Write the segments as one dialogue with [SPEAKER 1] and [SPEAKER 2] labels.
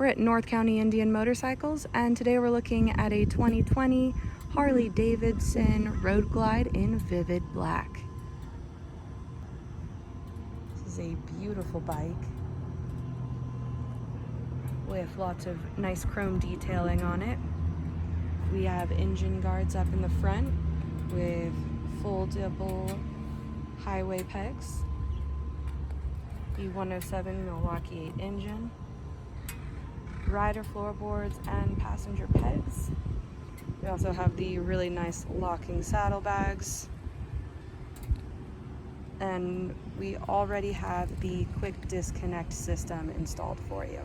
[SPEAKER 1] We're at North County Indian Motorcycles, and today we're looking at a 2020 Harley-Davidson Road Glide in Vivid Black. This is a beautiful bike with lots of nice chrome detailing on it. We have engine guards up in the front with foldable highway pegs. The 107 Milwaukee 8 engine. Rider floorboards and passenger pegs. We also have the really nice locking saddlebags. And we already have the quick disconnect system installed for you.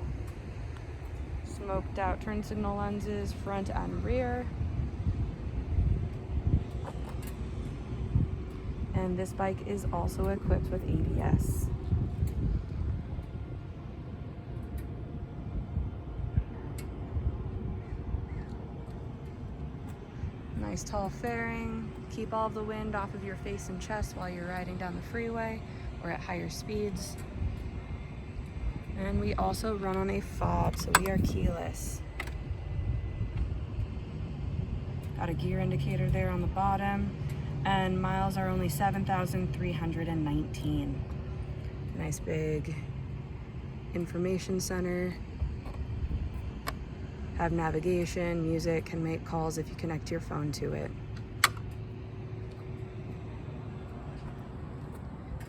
[SPEAKER 1] Smoked out turn signal lenses, front and rear. And this bike is also equipped with ABS. Nice tall fairing, keep all of the wind off of your face and chest while you're riding down the freeway or at higher speeds. And we also run on a fob, so we are keyless. Got a gear indicator there on the bottom, and miles are only 7,319. Nice big information center. Have navigation, music, can make calls if you connect your phone to it.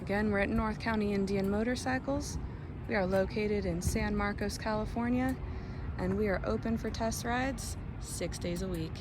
[SPEAKER 1] Again, we're at North County Indian Motorcycles. We are located in San Marcos, California, and we are open for test rides 6 days a week.